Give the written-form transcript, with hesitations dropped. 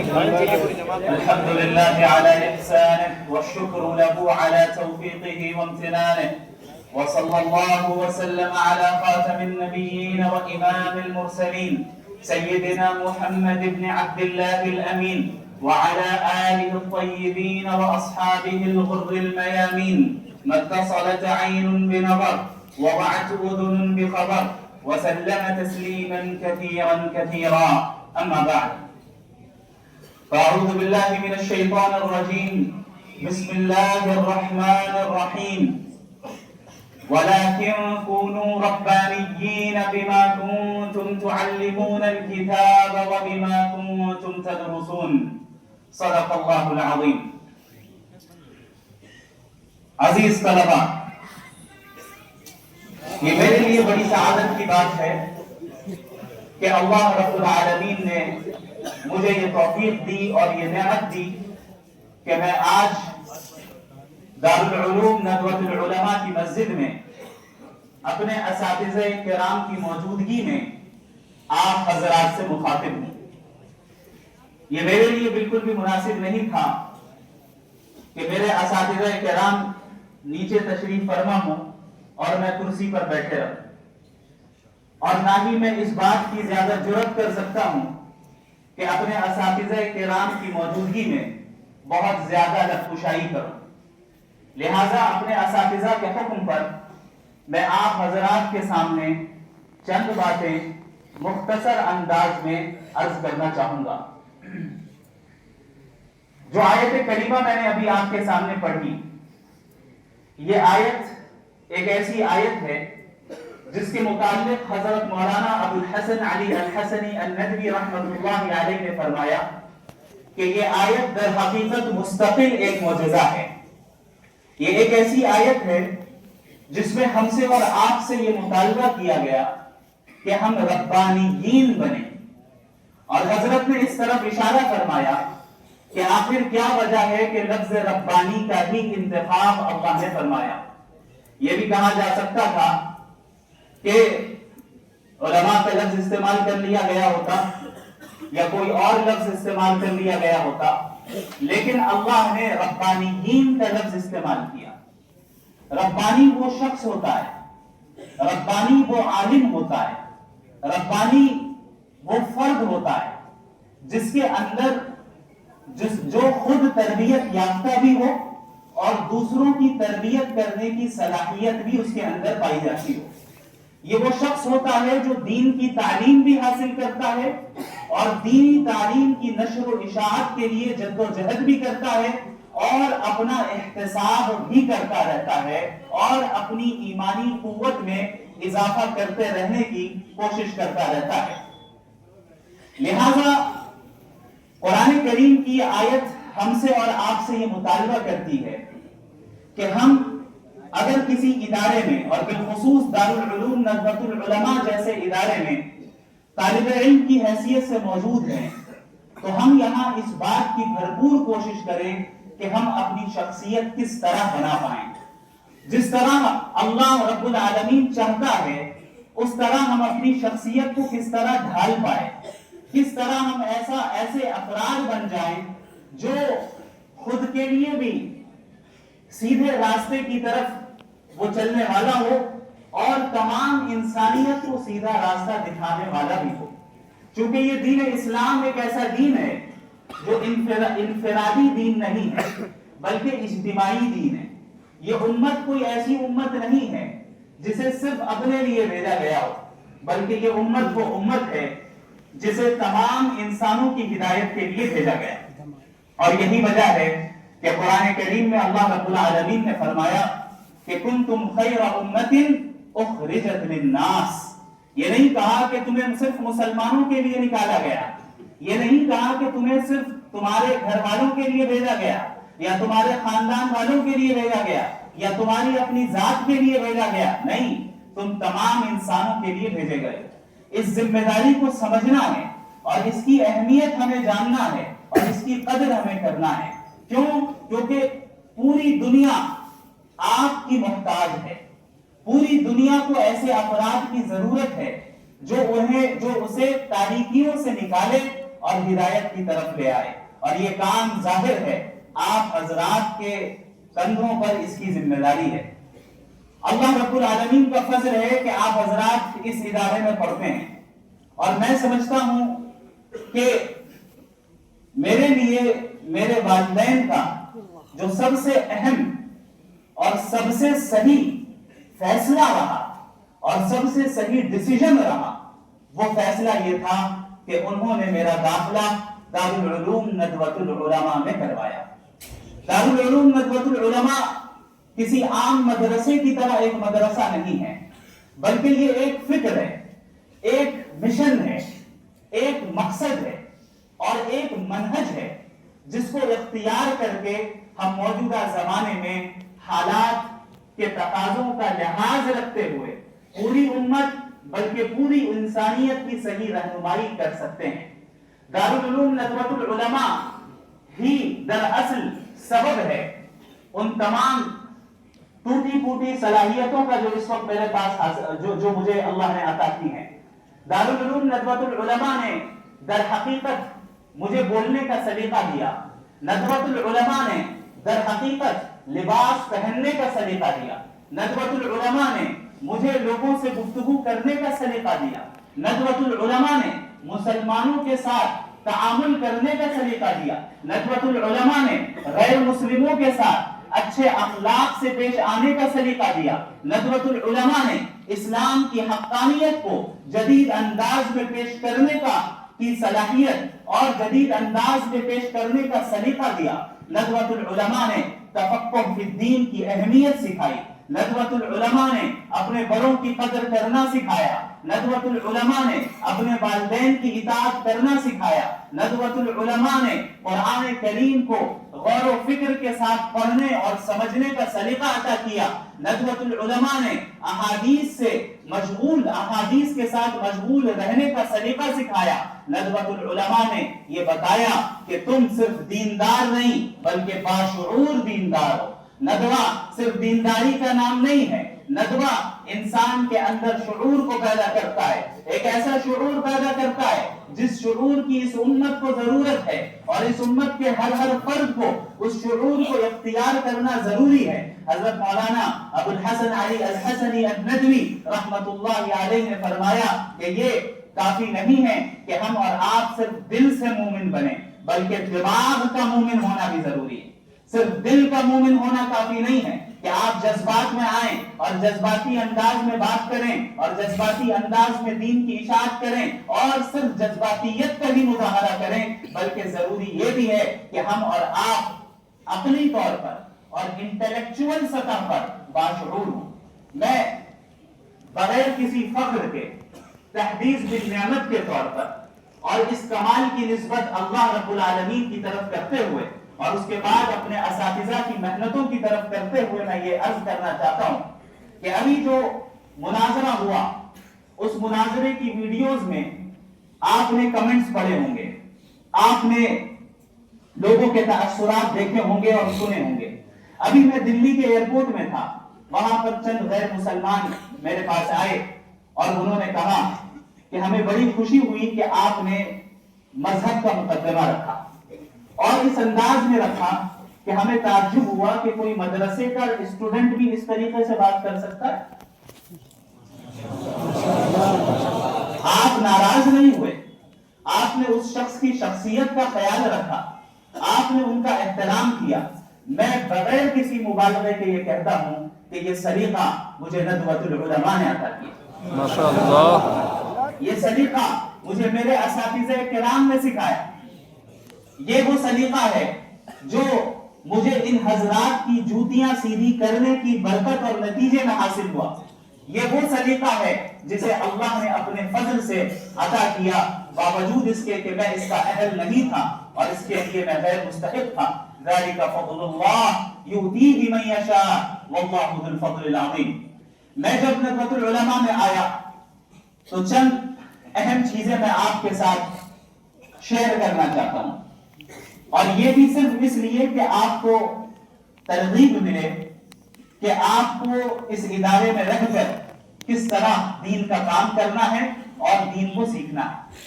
الحمد لله على إحسانه والشكر له على توفيقه وامتنانه، وصلى الله وسلم على خاتم النبيين وإمام المرسلين سيدنا محمد بن عبد الله الأمين وعلى آله الطيبين وأصحابه الغر الميامين. ما اتصلت عين بنظر ووعت أذن بخبر وسلم تسليما كثيرا كثيرا. أما بعد، فأعوذ بالله من الشيطان الرجيم. بسم الله الرحمن الرحيم. ولكن كونوا ربانيين بما كنتم تعلمون الكتاب وبما كنتم تدرسون. صدق الله العظيم. عزیز طلبہ، یہ میرے لیے بڑی سعادت کی بات ہے کہ اللہ رب العالمین نے مجھے یہ توفیق دی اور یہ نعمت دی کہ میں آج دارالعلوم ندوۃ العلماء کی مسجد میں اپنے اساتذہ کرام کی موجودگی میں آپ حضرات سے مخاطب ہوں. یہ میرے لیے بالکل بھی مناسب نہیں تھا کہ میرے اساتذہ کرام نیچے تشریف فرما ہوں اور میں کرسی پر بیٹھے رہوں، اور نہ ہی میں اس بات کی زیادہ جرأت کر سکتا ہوں کہ اپنے اساتذہ کرام کی موجودگی میں بہت زیادہ لفظ کروں. لہذا اپنے اساتذہ کے حکم پر میں آپ حضرات کے سامنے چند باتیں مختصر انداز میں عرض کرنا چاہوں گا. جو آیت کریمہ میں نے ابھی آپ کے سامنے پڑھی، یہ آیت ایک ایسی آیت ہے جس کے متعلق حضرت مولانا ابو الحسن علی الحسنی الندوی رحمۃ اللہ علیہ نے فرمایا کہ یہ آیت در حقیقت مستقل ایک معجزہ ہے. یہ ایک ایسی آیت ہے جس میں ہم سے اور آپ سے یہ مطالبہ کیا گیا کہ ہم ربانیین بنیں، اور حضرت نے اس طرف اشارہ فرمایا کہ آخر کیا وجہ ہے کہ لفظ ربانی کا ہی انتخاب اللہ نے فرمایا. یہ بھی کہا جا سکتا تھا کہ علماء کا لفظ استعمال کر لیا گیا ہوتا یا کوئی اور لفظ استعمال کر لیا گیا ہوتا، لیکن اللہ نے ربانیین کا لفظ استعمال کیا. ربانی وہ شخص ہوتا ہے، ربانی وہ عالم ہوتا ہے، ربانی وہ فرد ہوتا ہے جس کے اندر جو خود تربیت یافتہ بھی ہو اور دوسروں کی تربیت کرنے کی صلاحیت بھی اس کے اندر پائی جاتی ہو. یہ وہ شخص ہوتا ہے جو دین کی تعلیم بھی حاصل کرتا ہے اور دینی تعلیم کی نشر و اشاعت کے لیے جد و جہد بھی کرتا ہے اور اپنا احتساب بھی کرتا رہتا ہے اور اپنی ایمانی قوت میں اضافہ کرتے رہنے کی کوشش کرتا رہتا ہے. لہذا قرآن کریم کی آیت ہم سے اور آپ سے یہ مطالبہ کرتی ہے کہ ہم اگر کسی ادارے میں اور بالخصوص دارالعلوم ندوۃ العلماء جیسے ادارے میں طالب علم کی حیثیت سے موجود ہیں تو ہم یہاں اس بات کی بھرپور کوشش کریں کہ ہم اپنی شخصیت کس طرح بنا پائیں. جس طرح اللہ رب العالمین چاہتا ہے اس طرح ہم اپنی شخصیت کو کس طرح ڈھال پائیں، کس طرح ہم ایسے افراد بن جائیں جو خود کے لیے بھی سیدھے راستے کی طرف وہ چلنے والا ہو اور تمام انسانیت کو سیدھا راستہ دکھانے والا بھی ہو. چونکہ یہ دین اسلام ایک ایسا دین ہے جو انفرادی دین نہیں ہے بلکہ اجتماعی دین ہے. یہ امت کوئی ایسی امت نہیں ہے جسے صرف اپنے لیے بھیجا گیا ہو، بلکہ یہ امت وہ امت ہے جسے تمام انسانوں کی ہدایت کے لیے بھیجا گیا. اور یہی وجہ ہے کہ قرآن کریم میں اللہ رب العالمین نے فرمایا کہ کنتم خیر امت اخرجت للناس. یہ نہیں کہا کہ تمہیں صرف مسلمانوں کے لیے نکالا گیا، یہ نہیں کہا کہ تمہیں صرف تمہارے گھر والوں کے لیے بھیجا گیا یا تمہارے خاندان والوں کے لیے بھیجا گیا یا تمہاری اپنی ذات کے لیے بھیجا گیا. نہیں، تم تمام انسانوں کے لیے بھیجے گئے. اس ذمہ داری کو سمجھنا ہے اور اس کی اہمیت ہمیں جاننا ہے اور اس کی قدر ہمیں کرنا ہے. کیونکہ پوری دنیا آپ کی محتاج ہے. پوری دنیا کو ایسے افراد کی ضرورت ہے جو اسے تاریکیوں سے نکالے اور ہدایت کی طرف لے آئے، اور یہ کام ظاہر ہے آپ حضرات کے کندھوں پر اس کی ذمہ داری ہے۔ اللہ رب العالمین کا فضل ہے کہ آپ حضرات اس ادارے میں پڑھتے ہیں، اور میں سمجھتا ہوں کہ میرے لیے میرے والدین کا جو سب سے اہم اور سب سے صحیح فیصلہ رہا اور سب سے صحیح ڈیسیژن رہا، وہ فیصلہ یہ تھا کہ انہوں نے میرا داخلہ دارالعلوم ندوۃ العلماء میں کروایا۔ دارالعلوم ندوۃ العلماء کسی عام مدرسے کی طرح ایک مدرسہ نہیں ہے، بلکہ یہ ایک فکر ہے، ایک مشن ہے، ایک مقصد ہے اور ایک منہج ہے جس کو اختیار کر کے ہم موجودہ زمانے میں حالات کے تقاضوں کا لحاظ رکھتے ہوئے پوری امت بلکہ پوری انسانیت کی صحیح رہنمائی کر سکتے ہیں۔ دارالعلوم ندوۃ العلماء ہی دراصل سبب ہے ان تمام ٹوٹی پھوٹی صلاحیتوں کا جو اس وقت میرے پاس جو مجھے اللہ نے عطا کی ہیں۔ دارالعلوم ندوۃ العلماء نے در حقیقت مجھے بولنے کا سلیقہ دیا، ندوۃ العلماء نے در حقیقت لباس پہننے کا سلیقہ دیا، ندوۃ العلماء نے مجھے لوگوں سے گفتگو کرنے کا سلیقہ دیا، ندوۃ العلماء نے مسلمانوں کے ساتھ تعامل کرنے کا سلیقہ دیا، ندوۃ العلماء نے غیر مسلموں کے ساتھ اچھے اخلاق سے پیش آنے کا سلیقہ دیا، ندوۃ العلماء نے اسلام کی حقانیت کو جدید انداز میں پیش کرنے کی صلاحیت اور جدید انداز میں پیش کرنے کا سلیقہ دیا، ندوۃ العلماء نے تفقہ فی الدین کی اہمیت سکھائی، ندوۃ العلماء نے اپنے بڑوں کی قدر کرنا سکھایا، ندوۃ العلماء نے اپنے والدین کی اطاعت کرنا سکھایا، ندوۃ العلماء نے قرآن کریم کو غور و فکر کے ساتھ پڑھنے اور سمجھنے کا سلیقہ عطا کیا، ندوۃ العلماء نے احادیث کے ساتھ مشغول رہنے کا سلیقہ سکھایا، ندوۃ العلماء نے یہ بتایا کہ تم صرف دیندار نہیں بلکہ باشعور دیندار ہو۔ ندوہ صرف دینداری کا نام نہیں ہے، ندوہ انسان کے اندر شعور کو پیدا کرتا ہے، ایک ایسا شعور پیدا کرتا ہے جس شعور کی اس امت کو ضرورت ہے، اور اس امت کے ہر فرد کو اس شعور کو اختیار کرنا ضروری ہے۔ حضرت مولانا ابو الحسن علی الحسنی الندوی رحمت اللہ علیہ نے فرمایا کہ یہ کافی نہیں ہے کہ ہم اور آپ صرف دل سے مومن بنیں، بلکہ دماغ کا مومن ہونا بھی ضروری ہے۔ صرف دل کا مومن ہونا کافی نہیں ہے کہ آپ جذبات میں آئیں اور جذباتی انداز میں بات کریں اور جذباتی انداز میں دین کی اشاعت کریں اور صرف جذباتیت کا ہی مظاہرہ کریں، بلکہ ضروری یہ بھی ہے کہ ہم اور آپ عقلی طور پر اور انٹلیکچوئل سطح پر باشعور ہوں۔ میں بغیر کسی فخر کے تحدیث بالنعمت کے طور پر اور اس کمال کی نسبت اللہ رب العالمین کی طرف کرتے ہوئے اور اس کے بعد اپنے اساتذہ کی محنتوں کی طرف کرتے ہوئے میں یہ عرض کرنا چاہتا ہوں کہ ابھی جو مناظرہ ہوا اس مناظرے کی ویڈیوز میں آپ نے کمنٹس پڑھے ہوں گے، آپ نے لوگوں کے تاثرات دیکھے ہوں گے اور سنے ہوں گے۔ ابھی میں دلی کے ایئرپورٹ میں تھا، وہاں پر چند غیر مسلمان میرے پاس آئے اور انہوں نے کہا کہ ہمیں بڑی خوشی ہوئی کہ آپ نے مذہب کا مقدمہ رکھا، اور اس انداز میں رکھا کہ ہمیں تعجب ہوا کہ کوئی مدرسے کا اسٹوڈنٹ بھی اس طریقے سے بات کر سکتا ہے۔ آپ ناراض نہیں ہوئے، آپ نے اس شخص کی شخصیت کا خیال رکھا، آپ نے ان کا احترام کیا۔ میں بغیر کسی مبالغے کے یہ کہتا ہوں کہ یہ سلیقہ مجھے ندوۃ العلماء نے عطا کیا، ماشاءاللہ۔ یہ سلیقہ مجھے میرے اساتذہ کرام نے سکھایا۔ یہ وہ سلیقہ ہے جو مجھے ان حضرات کی جوتیاں سیدھی کرنے کی برکت اور نتیجے میں حاصل ہوا۔ یہ وہ سلیقہ ہے جسے اللہ نے اپنے فضل سے عطا کیا، باوجود اس کے کہ میں اس کا اہل نہیں تھا اور اس کے لیے میں غیر مستحق تھا۔ ذالک فضل اللہ یؤتیہ من یشاء واللہ ذو الفضل العظیم۔ میں جب ندوۃ العلماء میں آیا تو چند اہم چیزیں میں آپ کے ساتھ شیئر کرنا چاہتا ہوں، اور یہ بھی صرف اس لیے کہ آپ کو ترغیب ملے کہ آپ کو اس ادارے میں رہ کر کس طرح دین کا کام کرنا ہے اور دین کو سیکھنا ہے۔